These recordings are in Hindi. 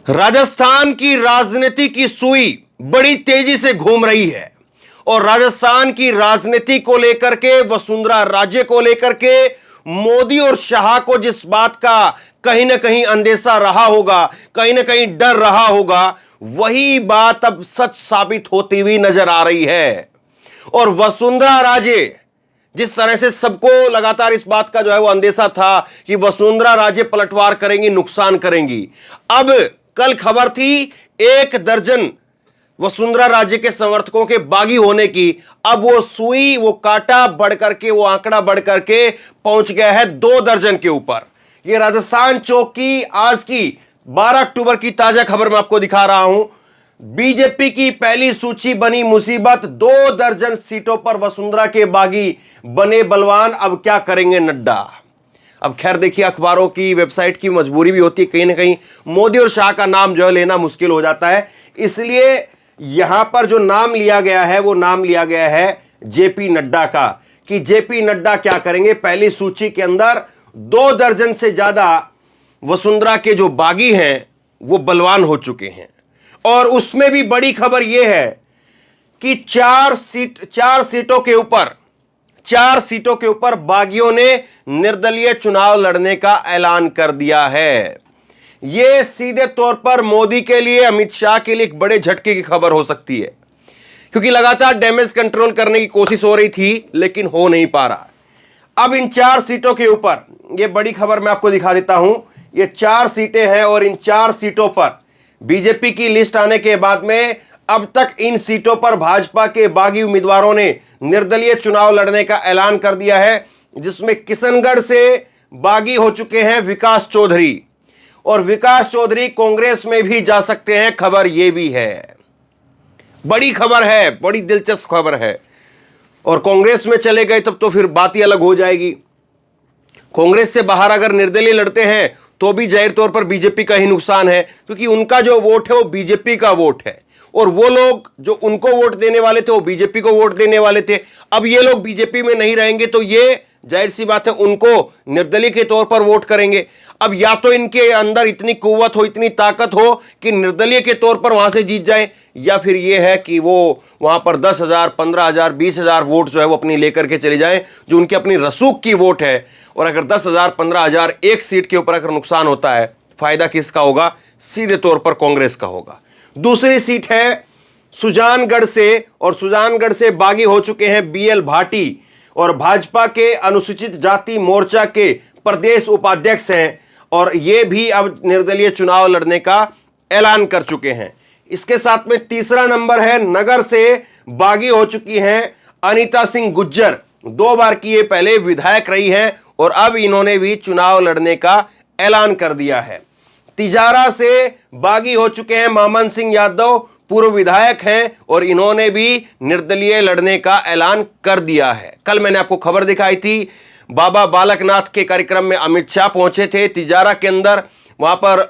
राजस्थान की राजनीति की सुई बड़ी तेजी से घूम रही है और राजस्थान की राजनीति को लेकर के, वसुंधरा राजे को लेकर के मोदी और शाह को जिस बात का कहीं ना कहीं अंदेशा रहा होगा, कहीं ना कहीं डर रहा होगा, वही बात अब सच साबित होती हुई नजर आ रही है। और वसुंधरा राजे जिस तरह से सबको लगातार इस बात का जो है वो अंदेशा था कि वसुंधरा राजे पलटवार करेंगी, नुकसान करेंगी। अब कल खबर थी 1 दर्जन वसुंधरा राजे के समर्थकों के बागी होने की। अब वो सुई, वो कांटा बढ़ करके, वो आंकड़ा बढ़ करके पहुंच गया है 2 दर्जन के ऊपर। ये राजस्थान चौक की आज की 12 अक्टूबर की ताजा खबर मैं आपको दिखा रहा हूं। बीजेपी की पहली सूची बनी मुसीबत, 2 दर्जन सीटों पर वसुंधरा के बागी बने बलवान। अब क्या करेंगे नड्डा? अब खैर देखिए, अखबारों की, वेबसाइट की मजबूरी भी होती है, कहीं ना कहीं मोदी और शाह का नाम जो है लेना मुश्किल हो जाता है। इसलिए यहां पर जो नाम लिया गया है वो नाम लिया गया है जेपी नड्डा का, कि जेपी नड्डा क्या करेंगे। पहली सूची के अंदर 2 दर्जन से ज्यादा वसुंधरा के जो बागी हैं वो बलवान हो चुके हैं। और उसमें भी बड़ी खबर यह है कि 4 सीटों के ऊपर बागियों ने निर्दलीय चुनाव लड़ने का ऐलान कर दिया है। यह सीधे तौर पर मोदी के लिए, अमित शाह के लिए एक बड़े झटके की खबर हो सकती है, क्योंकि लगातार डैमेज कंट्रोल करने की कोशिश हो रही थी लेकिन हो नहीं पा रहा। अब इन 4 सीटों के ऊपर यह बड़ी खबर मैं आपको दिखा देता हूं। ये 4 सीटें हैं और इन 4 सीटों पर बीजेपी की लिस्ट आने के बाद में अब तक इन सीटों पर भाजपा के बागी उम्मीदवारों ने निर्दलीय चुनाव लड़ने का ऐलान कर दिया है, जिसमें किशनगढ़ से बागी हो चुके हैं विकास चौधरी, और विकास चौधरी कांग्रेस में भी जा सकते हैं। खबर यह भी है, बड़ी खबर है, बड़ी दिलचस्प खबर है। और कांग्रेस में चले गए तब तो फिर बात ही अलग हो जाएगी। कांग्रेस से बाहर अगर निर्दलीय लड़ते हैं तो भी जाहिर तौर पर बीजेपी का ही नुकसान है, क्योंकि उनका जो वोट है वो बीजेपी का वोट है और वो लोग जो उनको वोट देने वाले थे वो बीजेपी को वोट देने वाले थे। अब ये लोग बीजेपी में नहीं रहेंगे तो ये जाहिर सी बात है उनको निर्दलीय के तौर पर वोट करेंगे। अब या तो इनके अंदर इतनी कुव्वत हो, इतनी ताकत हो कि निर्दलीय के तौर पर वहां से जीत जाए, या फिर यह है कि वो वहां पर 10,000, 15,000, 20,000 वोट जो है वो अपनी लेकर के चले जाएं, जो उनकी अपनी रसूख की वोट है। और अगर 10,000, 15,000 एक सीट के ऊपर अगर नुकसान होता है, फायदा किसका होगा? सीधे तौर पर कांग्रेस का होगा। दूसरी सीट है सुजानगढ़ से, और सुजानगढ़ से बागी हो चुके हैं बीएल भाटी, और भाजपा के अनुसूचित जाति मोर्चा के प्रदेश उपाध्यक्ष हैं, और ये भी अब निर्दलीय चुनाव लड़ने का ऐलान कर चुके हैं। इसके साथ में तीसरा नंबर है, नगर से बागी हो चुकी हैं अनीता सिंह गुज्जर। 2 बार की ये पहले विधायक रही हैं और अब इन्होंने भी चुनाव लड़ने का ऐलान कर दिया है। तिजारा से बागी हो चुके हैं मामन सिंह यादव, पूर्व विधायक हैं और इन्होंने भी निर्दलीय लड़ने का ऐलान कर दिया है। कल मैंने आपको खबर दिखाई थी, बाबा बालकनाथ के कार्यक्रम में अमित शाह पहुंचे थे तिजारा के अंदर। वहां पर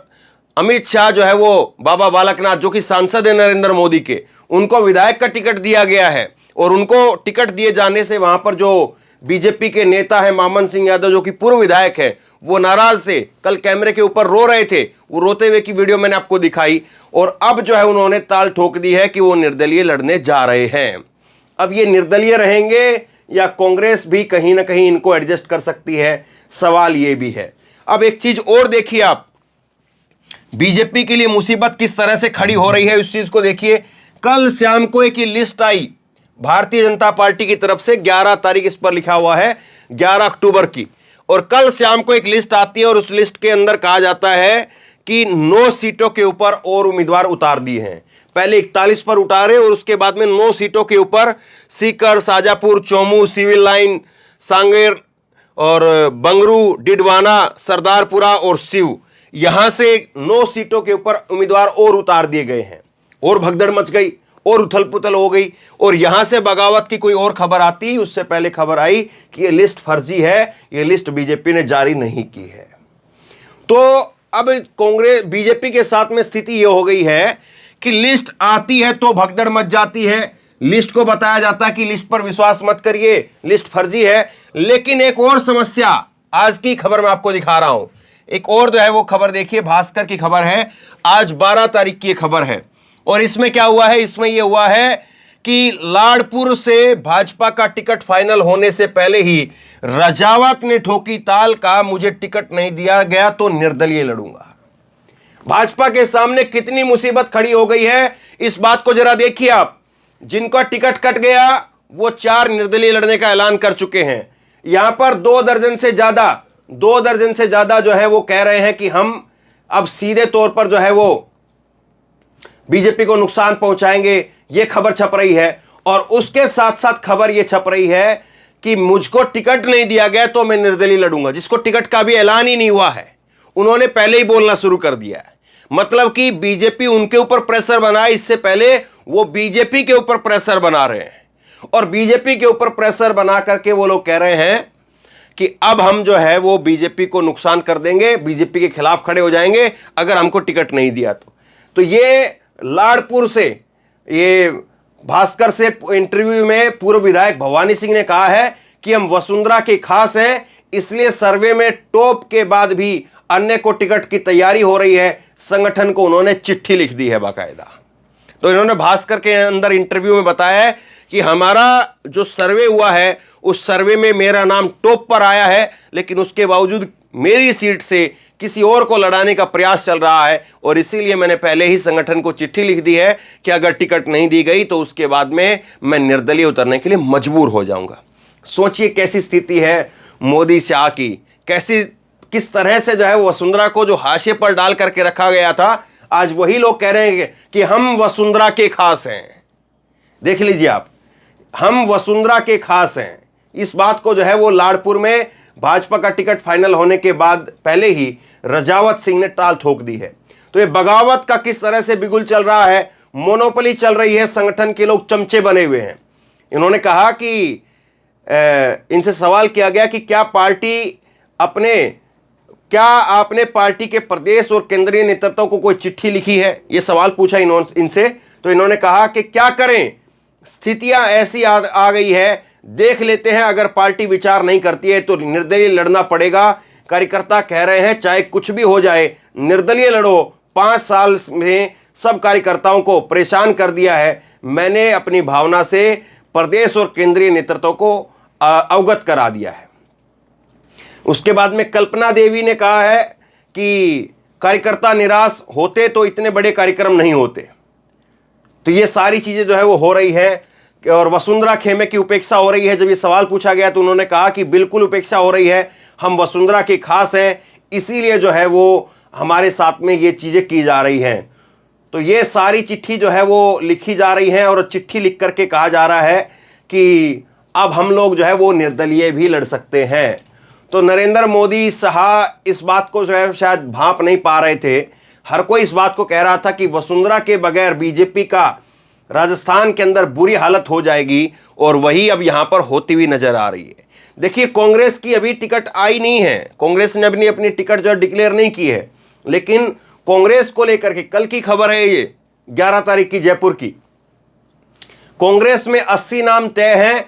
अमित शाह जो है वो बाबा बालकनाथ, जो कि सांसद है नरेंद्र मोदी के, उनको विधायक का टिकट दिया गया है, और उनको टिकट दिए जाने से वहां पर जो बीजेपी के नेता है मामन सिंह यादव, जो कि पूर्व विधायक है, वो नाराज से कल कैमरे के ऊपर रो रहे थे। वो रोते हुए की वीडियो मैंने आपको दिखाई, और अब जो है उन्होंने ताल ठोक दी है कि वो निर्दलीय लड़ने जा रहे हैं। अब ये निर्दलीय रहेंगे या कांग्रेस भी कहीं ना कहीं इनको एडजस्ट कर सकती है, सवाल ये भी है। अब एक चीज और देखिए आप, बीजेपी के लिए मुसीबत किस तरह से खड़ी हो रही है इस चीज को देखिए। कल शाम को एक लिस्ट आई भारतीय जनता पार्टी की तरफ से, 11 तारीख इस पर लिखा हुआ है, 11 अक्टूबर की, और कल शाम को एक लिस्ट आती है और उस लिस्ट के अंदर कहा जाता है कि 9 सीटों के ऊपर और उम्मीदवार उतार दिए हैं। पहले 41 पर उतारे और उसके बाद में 9 सीटों के ऊपर सीकर, शाजापुर, चौमू, सिविल लाइन, सांगेर और बंगरू, डिडवाना, सरदारपुरा और सिव, यहां से 9 सीटों के ऊपर उम्मीदवार और उतार दिए गए हैं। और भगदड़ मच गई और उथल पुथल हो गई, और यहां से बगावत की कोई और खबर आती, उससे पहले खबर आई कि यह लिस्ट फर्जी है, यह लिस्ट बीजेपी ने जारी नहीं की है। तो अब कांग्रेस बीजेपी के साथ में स्थिति यह हो गई है कि लिस्ट आती है तो भगदड़ मच जाती है, लिस्ट को बताया जाता है कि लिस्ट पर विश्वास मत करिए, लिस्ट फर्जी है। लेकिन एक और समस्या आज की खबर में आपको दिखा रहा हूं, एक और जो है वो खबर देखिए, भास्कर की खबर है, आज 12 तारीख की खबर है। और इसमें क्या हुआ है, इसमें यह हुआ है कि लाड़पुर से भाजपा का टिकट फाइनल होने से पहले ही रजावत ने ठोकी ताल, का मुझे टिकट नहीं दिया गया तो निर्दलीय लड़ूंगा। भाजपा के सामने कितनी मुसीबत खड़ी हो गई है, इस बात को जरा देखिए आप। जिनका टिकट कट गया वो 4 निर्दलीय लड़ने का ऐलान कर चुके हैं। यहां पर 2 दर्जन से ज्यादा जो है वो कह रहे हैं कि हम अब सीधे तौर पर जो है वो बीजेपी को नुकसान पहुंचाएंगे, यह खबर छप रही है। और उसके साथ साथ खबर यह छप रही है कि मुझको टिकट नहीं दिया गया तो मैं निर्दलीय लड़ूंगा। जिसको टिकट का भी ऐलान ही नहीं हुआ है, उन्होंने पहले ही बोलना शुरू कर दिया है। मतलब कि बीजेपी उनके ऊपर प्रेशर बनाए, इससे पहले वो बीजेपी के ऊपर प्रेशर बना रहे हैं। और बीजेपी के ऊपर प्रेशर बना करके वो लोग कह रहे हैं कि अब हम जो है वो बीजेपी को नुकसान कर देंगे, बीजेपी के खिलाफ खड़े हो जाएंगे अगर हमको टिकट नहीं दिया तो ये लाड़पुर से, ये भास्कर से इंटरव्यू में पूर्व विधायक भवानी सिंह ने कहा है कि हम वसुंधरा के खास हैं, इसलिए सर्वे में टॉप के बाद भी अन्य को टिकट की तैयारी हो रही है। संगठन को उन्होंने चिट्ठी लिख दी है बाकायदा। तो इन्होंने भास्कर के अंदर इंटरव्यू में बताया है कि हमारा जो सर्वे हुआ है उस सर्वे में मेरा नाम टॉप पर आया है, लेकिन उसके बावजूद मेरी सीट से किसी और को लड़ाने का प्रयास चल रहा है और इसीलिए मैंने पहले ही संगठन को चिट्ठी लिख दी है कि अगर टिकट नहीं दी गई तो उसके बाद में मैं निर्दलीय उतरने के लिए मजबूर हो जाऊंगा। सोचिए कैसी स्थिति है मोदी शाह की, किस तरह से जो है वसुंधरा को जो हाशिए पर डाल करके रखा गया था, आज वही लोग कह रहे हैं कि हम वसुंधरा के खास हैं। देख लीजिए आप, हम वसुंधरा के खास हैं। इस बात को जो है वो लाड़पुर में भाजपा का टिकट फाइनल होने के बाद पहले ही रजावत सिंह ने टाल ठोक दी है। तो ये बगावत का किस तरह से बिगुल चल रहा है, मोनोपोली चल रही है, संगठन के लोग चमचे बने हुए हैं। इन्होंने कहा कि इनसे सवाल किया गया कि क्या आपने पार्टी के प्रदेश और केंद्रीय नेतृत्व को कोई चिट्ठी लिखी है, यह सवाल पूछा इनसे। तो इन्होंने कहा कि क्या करें, स्थितियां ऐसी आ गई है, देख लेते हैं, अगर पार्टी विचार नहीं करती है तो निर्दलीय लड़ना पड़ेगा। कार्यकर्ता कह रहे हैं चाहे कुछ भी हो जाए निर्दलीय लड़ो। 5 साल में सब कार्यकर्ताओं को परेशान कर दिया है। मैंने अपनी भावना से प्रदेश और केंद्रीय नेतृत्व को अवगत करा दिया है। उसके बाद में कल्पना देवी ने कहा है कि कार्यकर्ता निराश होते तो इतने बड़े कार्यक्रम नहीं होते। तो ये सारी चीजें जो है वो हो रही है। और वसुंधरा खेमे की उपेक्षा हो रही है। जब ये सवाल पूछा गया तो उन्होंने कहा कि बिल्कुल उपेक्षा हो रही है, हम वसुंधरा के खास हैं, इसीलिए जो है वो हमारे साथ में ये चीजें की जा रही हैं। तो ये सारी चिट्ठी जो है वो लिखी जा रही है और चिट्ठी लिख करके कहा जा रहा है कि अब हम लोग जो है वो निर्दलीय भी लड़ सकते हैं। तो नरेंद्र मोदी साहब इस बात को जो है शायद भांप नहीं पा रहे थे। हर कोई इस बात को कह रहा था कि वसुंधरा के बगैर बीजेपी का राजस्थान के अंदर बुरी हालत हो जाएगी, और वही अब यहां पर होती हुई नजर आ रही है। देखिए कांग्रेस की अभी टिकट आई नहीं है, कांग्रेस ने अपनी टिकट जो डिक्लेयर नहीं की है, लेकिन कांग्रेस को लेकर के कल की खबर है, ये 11 तारीख की जयपुर की, कांग्रेस में 80 नाम तय हैं।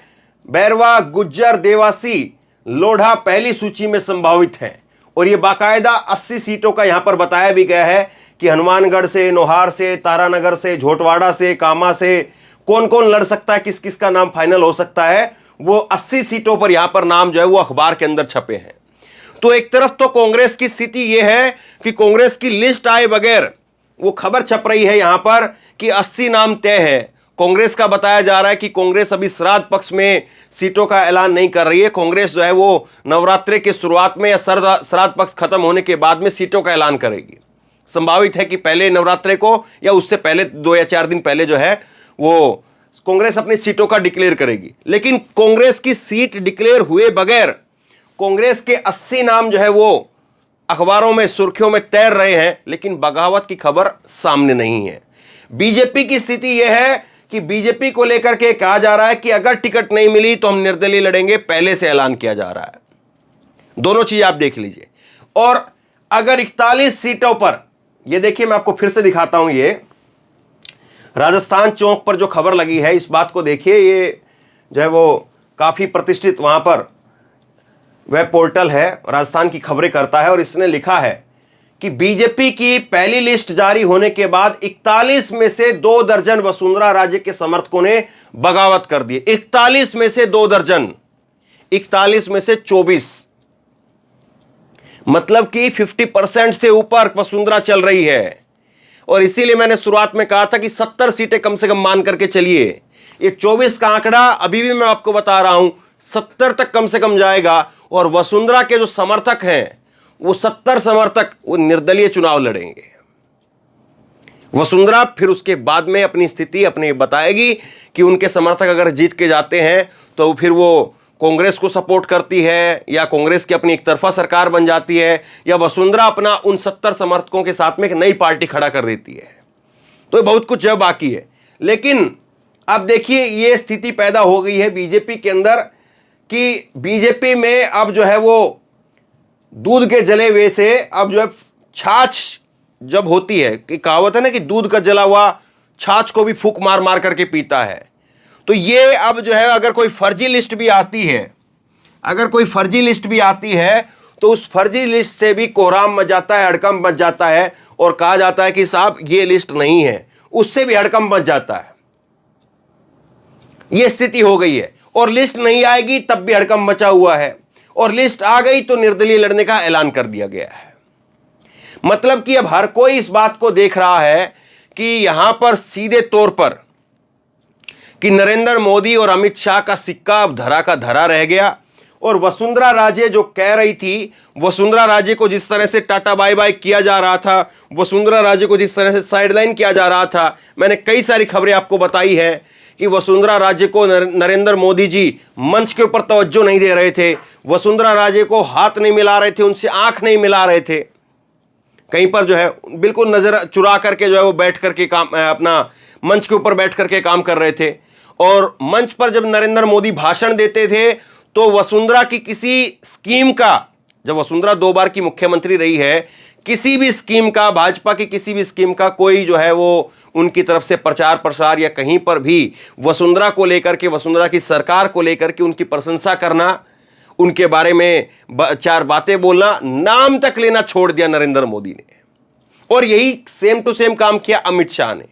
बैरवा, गुज्जर, देवासी, लोढ़ा पहली सूची में संभावित हैं। और ये बाकायदा 80 सीटों का यहां पर बताया भी गया है कि हनुमानगढ़ से, नोहार से, तारानगर से, झोटवाड़ा से, कामा से कौन कौन लड़ सकता है, किस किस का नाम फाइनल हो सकता है। वो 80 सीटों पर यहां पर नाम जो है वो अखबार के अंदर छपे हैं। तो एक तरफ तो कांग्रेस की स्थिति यह है कि कांग्रेस की लिस्ट आए बगैर वो खबर छप रही है यहां पर कि 80 नाम तय है। कांग्रेस का बताया जा रहा है कि कांग्रेस अभी श्राद्ध पक्ष में सीटों का ऐलान नहीं कर रही है। कांग्रेस जो है वो नवरात्रि की शुरुआत में या श्राद्ध पक्ष खत्म होने के बाद में सीटों का ऐलान करेगी। संभावित है कि पहले नवरात्रि को या उससे पहले 2 या 4 दिन पहले जो है वो कांग्रेस अपनी सीटों का डिक्लेयर करेगी। लेकिन कांग्रेस की सीट डिक्लेयर हुए बगैर कांग्रेस के 80 नाम जो है वो अखबारों में सुर्खियों में तैर रहे हैं, लेकिन बगावत की खबर सामने नहीं है। बीजेपी की स्थिति यह है कि बीजेपी को लेकर के कहा जा रहा है कि अगर टिकट नहीं मिली तो हम निर्दलीय लड़ेंगे, पहले से ऐलान किया जा रहा है। दोनों चीज आप देख लीजिए। और अगर 41 सीटों पर, ये देखिए मैं आपको फिर से दिखाता हूं, ये राजस्थान चौक पर जो खबर लगी है, इस बात को देखिए, ये जो है वो काफी प्रतिष्ठित वहां पर वह पोर्टल है, राजस्थान की खबरें करता है, और इसने लिखा है कि बीजेपी की पहली लिस्ट जारी होने के बाद 41 में से 2 दर्जन वसुंधरा राजे के समर्थकों ने बगावत कर दी। 41 में से 2 दर्जन, 41 में से 24, मतलब कि 50% से ऊपर वसुंधरा चल रही है। और इसीलिए मैंने शुरुआत में कहा था कि 70 सीटें कम से कम मान करके चलिए। ये 24 का आंकड़ा अभी भी मैं आपको बता रहा हूं 70 तक कम से कम जाएगा, और वसुंधरा के जो समर्थक हैं वो 70 समर्थक वो निर्दलीय चुनाव लड़ेंगे। वसुंधरा फिर उसके बाद में अपनी स्थिति अपनी बताएगी कि उनके समर्थक अगर जीत के जाते हैं तो फिर वो कांग्रेस को सपोर्ट करती है, या कांग्रेस की अपनी एक तरफा सरकार बन जाती है, या वसुंधरा अपना उन 70 समर्थकों के साथ में एक नई पार्टी खड़ा कर देती है। तो बहुत कुछ है बाकी है। लेकिन अब देखिए ये स्थिति पैदा हो गई है बीजेपी के अंदर कि बीजेपी में अब जो है वो दूध के जले हुए से अब जो है छाछ जब होती है, कि कहावत है ना कि दूध का जला हुआ छाछ को भी फूंक मार मार करके पीता है। तो ये अब जो है अगर कोई फर्जी लिस्ट भी आती है, अगर कोई फर्जी लिस्ट भी आती है तो उस फर्जी लिस्ट से भी कोहराम मच जाता है, हड़कंप मच जाता है, और कहा जाता है कि साहब ये लिस्ट नहीं है, उससे भी हड़कंप मच जाता है। ये स्थिति हो गई है। और लिस्ट नहीं आएगी तब भी हड़कंप मचा हुआ है, और लिस्ट आ गई तो निर्दलीय लड़ने का ऐलान कर दिया गया है। मतलब कि अब हर कोई इस बात को देख रहा है कि यहां पर सीधे तौर पर कि नरेंद्र मोदी और अमित शाह का सिक्का अब धरा का धरा रह गया। और वसुंधरा राजे जो कह रही थी, वसुंधरा राजे को जिस तरह से टाटा बाय बाय किया जा रहा था, वसुंधरा राजे को जिस तरह से साइडलाइन किया जा रहा था, मैंने कई सारी खबरें आपको बताई है कि वसुंधरा राजे को नरेंद्र मोदी जी मंच के ऊपर तवज्जो नहीं दे रहे थे, वसुंधरा राजे को हाथ नहीं मिला रहे थे, उनसे आंख नहीं मिला रहे थे, कहीं पर जो है बिल्कुल नजर चुरा करके जो है वो बैठ करके काम अपना मंच के ऊपर बैठ करके काम कर रहे थे। और मंच पर जब नरेंद्र मोदी भाषण देते थे तो वसुंधरा की किसी स्कीम का, जब वसुंधरा 2 बार की मुख्यमंत्री रही है, किसी भी स्कीम का, भाजपा की किसी भी स्कीम का कोई जो है वो उनकी तरफ से प्रचार प्रसार या कहीं पर भी वसुंधरा को लेकर के, वसुंधरा की सरकार को लेकर के उनकी प्रशंसा करना, उनके बारे में 4 बातें बोलना, नाम तक लेना छोड़ दिया नरेंद्र मोदी ने। और यही सेम टू सेम काम किया अमित शाह ने।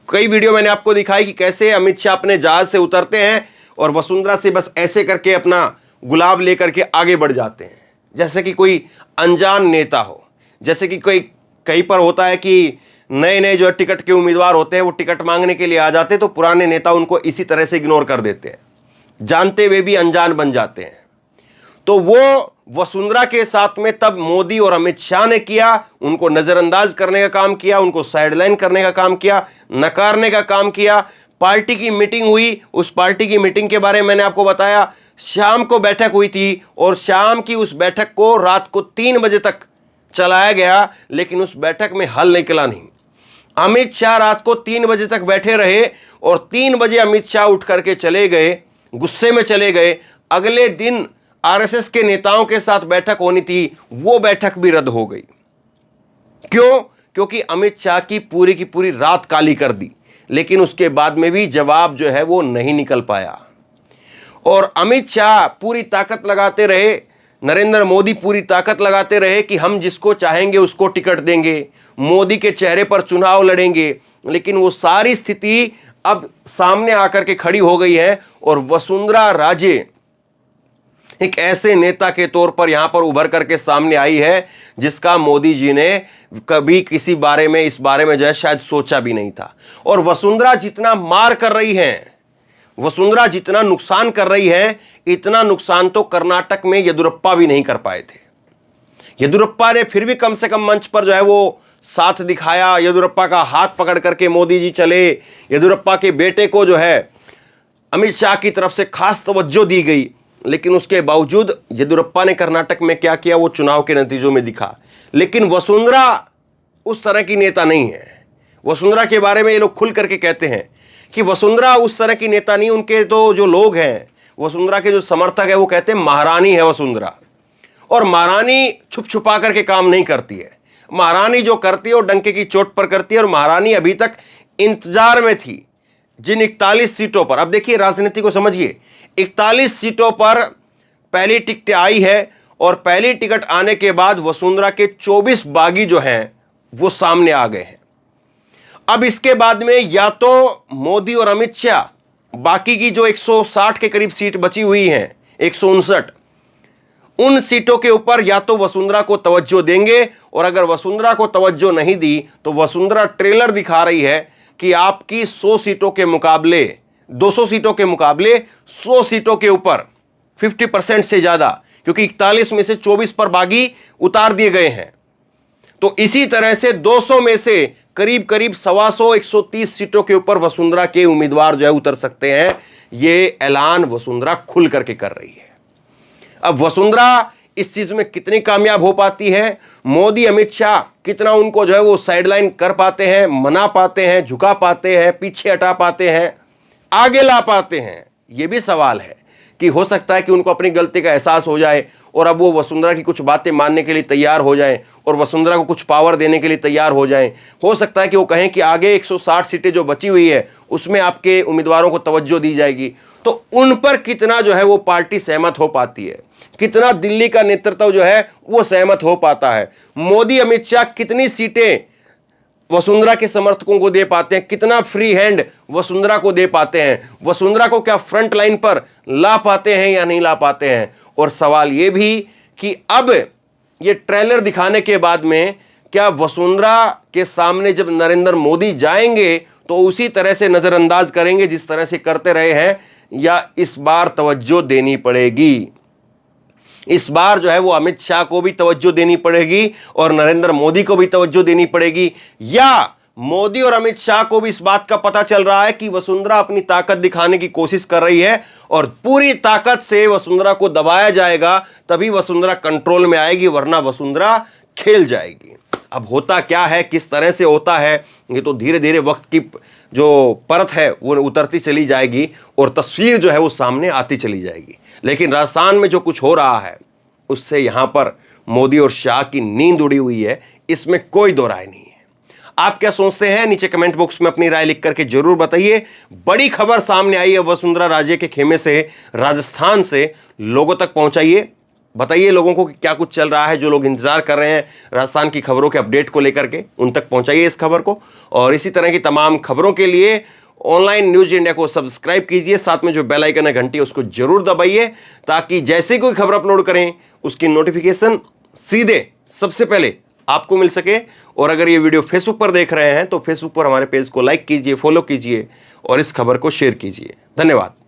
कई वीडियो मैंने आपको दिखाई कि कैसे अमित शाह अपने जहाज से उतरते हैं और वसुंधरा से बस ऐसे करके अपना गुलाब लेकर के आगे बढ़ जाते हैं, जैसे कि कोई अनजान नेता हो। जैसे कि कोई कहीं पर होता है कि नए नए जो टिकट के उम्मीदवार होते हैं वो टिकट मांगने के लिए आ जाते हैं, तो पुराने नेता उनको इसी तरह से इग्नोर कर देते हैं, जानते हुए भी अनजान बन जाते हैं। तो वो वसुंधरा के साथ में तब मोदी और अमित शाह ने किया, उनको नजरअंदाज करने का काम किया, उनको साइडलाइन करने का काम किया, नकारने का काम किया। पार्टी की मीटिंग हुई, उस पार्टी की मीटिंग के बारे में मैंने आपको बताया, शाम को बैठक हुई थी, और शाम की उस बैठक को रात को 3 बजे तक चलाया गया, लेकिन उस बैठक में हल निकला नहीं। अमित शाह रात को 3 बजे तक बैठे रहे, और 3 बजे अमित शाह उठ करके चले गए, गुस्से में चले गए। अगले दिन आरएसएस के नेताओं के साथ बैठक होनी थी, वो बैठक भी रद्द हो गई। क्यों? क्योंकि अमित शाह की पूरी रात काली कर दी, लेकिन उसके बाद में भी जवाब जो है वो नहीं निकल पाया। और अमित शाह पूरी ताकत लगाते रहे, नरेंद्र मोदी पूरी ताकत लगाते रहे कि हम जिसको चाहेंगे उसको टिकट देंगे, मोदी के चेहरे पर चुनाव लड़ेंगे। लेकिन वो सारी स्थिति अब सामने आकर के खड़ी हो गई है, और वसुंधरा राजे एक ऐसे नेता के तौर पर यहां पर उभर करके सामने आई है जिसका मोदी जी ने कभी किसी बारे में, इस बारे में जो है शायद सोचा भी नहीं था। और वसुंधरा जितना मार कर रही है, वसुंधरा जितना नुकसान कर रही है, इतना नुकसान तो कर्नाटक में येदियुरप्पा भी नहीं कर पाए थे। येदियुरप्पा ने फिर भी कम से कम मंच पर जो है वो साथ दिखाया, येदियुरप्पा का हाथ पकड़ करके मोदी जी चले, येदियुरप्पा के बेटे को जो है अमित शाह की तरफ से खास तवज्जो दी गई। लेकिन उसके बावजूद येदियुरप्पा ने कर्नाटक में क्या किया वो चुनाव के नतीजों में दिखा। लेकिन वसुंधरा उस तरह की नेता नहीं है। वसुंधरा के बारे में ये लोग खुल करके कहते हैं कि वसुंधरा उस तरह की नेता नहीं। उनके तो जो लोग हैं, वसुंधरा के जो समर्थक है, वो कहते हैं महारानी है वसुंधरा, और महारानी छुप छुपा करके काम नहीं करती है। महारानी जो करती है वो डंके की चोट पर करती है। और महारानी अभी तक इंतजार में थी जिन 41 सीटों पर। अब देखिए राजनीति को समझिए, 41 सीटों पर पहली टिकट आई है और पहली टिकट आने के बाद वसुंधरा के 24 बागी जो हैं वो सामने आ गए हैं। अब इसके बाद में या तो मोदी और अमित शाह बाकी की जो 160 के करीब सीट बची हुई हैं, 159, उन सीटों के ऊपर या तो वसुंधरा को तवज्जो देंगे, और अगर वसुंधरा को तवज्जो नहीं दी तो वसुंधरा ट्रेलर दिखा रही है कि आपकी 100 सीटों के मुकाबले, 200 सीटों के मुकाबले 100 सीटों के ऊपर 50% से ज्यादा, क्योंकि 41 में से 24 पर बागी उतार दिए गए हैं, तो इसी तरह से 200 में से करीब करीब 125 130 सीटों के ऊपर वसुंधरा के उम्मीदवार जो है उतर सकते हैं। यह ऐलान वसुंधरा खुल करके कर रही है। अब वसुंधरा इस चीज में कितनी कामयाब हो पाती है, मोदी अमित शाह कितना उनको जो है वो साइडलाइन कर पाते हैं, मना पाते हैं, झुका पाते हैं, पीछे हटा पाते हैं, आगे ला पाते हैं, यह भी सवाल है कि हो सकता है कि उनको अपनी गलती का एहसास हो जाए और अब वो वसुंधरा की कुछ बातें मानने के लिए तैयार हो जाएं और वसुंधरा को कुछ पावर देने के लिए तैयार हो जाएं। हो सकता है कि वो कहें कि आगे 160 सीटें जो बची हुई है उसमें आपके उम्मीदवारों को तवज्जो दी जाएगी, तो उन पर कितना जो है वो पार्टी सहमत हो पाती है, कितना दिल्ली का नेतृत्व जो है वो सहमत हो पाता है, मोदी अमित शाह कितनी सीटें वसुंधरा के समर्थकों को दे पाते हैं, कितना फ्री हैंड वसुंधरा को दे पाते हैं, वसुंधरा को क्या फ्रंट लाइन पर ला पाते हैं या नहीं ला पाते हैं। और सवाल यह भी कि अब ये ट्रेलर दिखाने के बाद में क्या वसुंधरा के सामने जब नरेंद्र मोदी जाएंगे तो उसी तरह से नजरअंदाज करेंगे जिस तरह से करते रहे हैं, या इस बार तवज्जो देनी पड़ेगी, इस बार जो है वो अमित शाह को भी तवज्जो देनी पड़ेगी और नरेंद्र मोदी को भी तवज्जो देनी पड़ेगी, या मोदी और अमित शाह को भी इस बात का पता चल रहा है कि वसुंधरा अपनी ताकत दिखाने की कोशिश कर रही है और पूरी ताकत से वसुंधरा को दबाया जाएगा, तभी वसुंधरा कंट्रोल में आएगी, वरना वसुंधरा खेल जाएगी। अब होता क्या है, किस तरह से होता है, ये तो धीरे धीरे वक्त की जो परत है वो उतरती चली जाएगी और तस्वीर जो है वो सामने आती चली जाएगी। लेकिन राजस्थान में जो कुछ हो रहा है उससे यहां पर मोदी और शाह की नींद उड़ी हुई है, इसमें कोई दो राय नहीं है। आप क्या सोचते हैं, नीचे कमेंट बॉक्स में अपनी राय लिख करके जरूर बताइए। बड़ी खबर सामने आई है वसुंधरा राजे के खेमे से, राजस्थान से, लोगों तक पहुंचाइए, बताइए लोगों को कि क्या कुछ चल रहा है। जो लोग इंतजार कर रहे हैं राजस्थान की खबरों के अपडेट को लेकर के, उन तक पहुंचाइए इस खबर को, और इसी तरह की तमाम खबरों के लिए ऑनलाइन न्यूज इंडिया को सब्सक्राइब कीजिए, साथ में जो बेल आइकन है घंटी उसको जरूर दबाइए, ताकि जैसे कोई खबर अपलोड करें उसकी नोटिफिकेशन सीधे सबसे पहले आपको मिल सके। और अगर ये वीडियो फेसबुक पर देख रहे हैं तो फेसबुक पर हमारे पेज को लाइक कीजिए, फॉलो कीजिए और इस खबर को शेयर कीजिए। धन्यवाद।